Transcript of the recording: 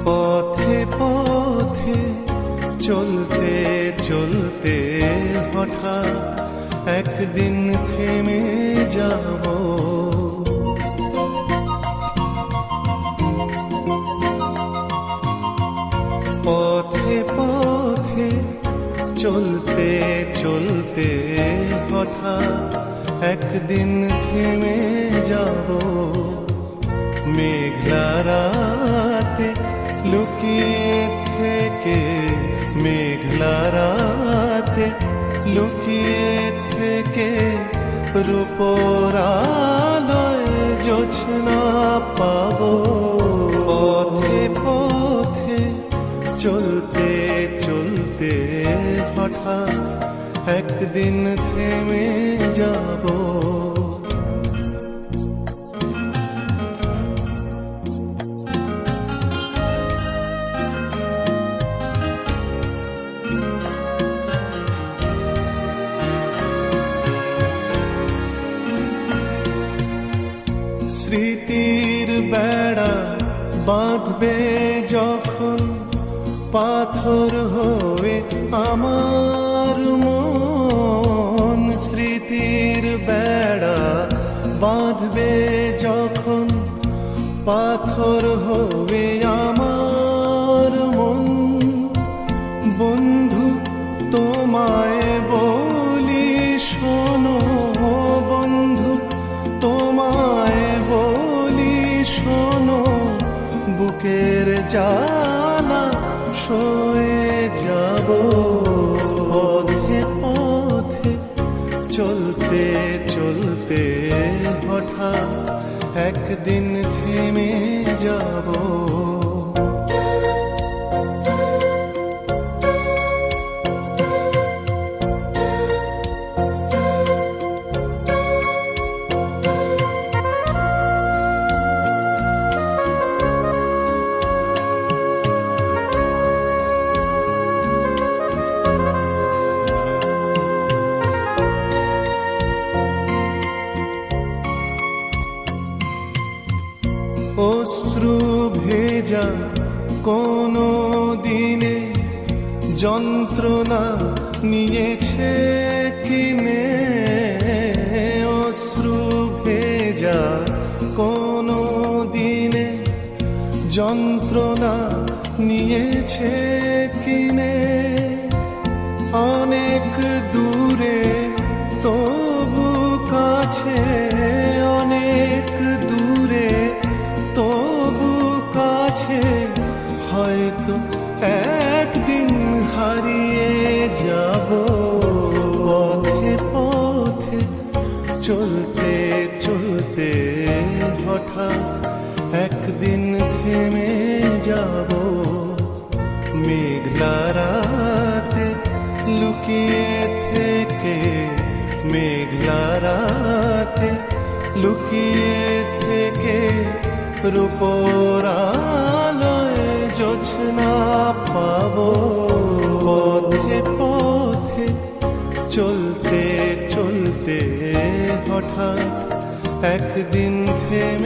পথে পথে চলতে চলতে হঠাৎ একদিন থেমে যাব। পথে পথে চলতে চলতে হঠাৎ একদিন থেমে যাব। মেঘলা রাতে লুকিয়ে থেকে, মেঘলা রাতে লুকিয়ে থেকে রূপোর আলোয় জোছনা পাবো। পথে পথে চলতে চলতে হঠাৎ একদিন থেমে যাব। স্মৃতির বেড়া বাঁধবে যখন পাথর হয়ে আমার মন। স্মৃতির বেড়া বাঁধবে যখন পাথর হবে আমার মন। বন্ধু তোমায় বলি শোনো, বন্ধু তোমায় বলি শোনো, বুকের জ্বালা সয়ে যাব। পথে পথে চলতে চলতে হঠাৎ একদিন থেমে যাব। অশ্রু ভেজা কোনো দিনে যন্ত্রণা নিয়েছে কিনে। অশ্রু ভেজা কোনো দিনে যন্ত্রণা নিয়েছে কিনে। অনেক দূরে তবু কাছে, অনেক দূরে তবু কাছে, হয়তো একদিন হারিয়ে যাব। পথে পথে চলতে চলতে হঠাৎ একদিন থেমে যাব। মেঘলা রাতে লুকিয়ে থেকে, মেঘলা রাতে লুকিয়ে থেকে রূপোর আলোয় জোছনা পাবো। পথে পথে চলতে চলতে হঠাৎ একদিন থেমে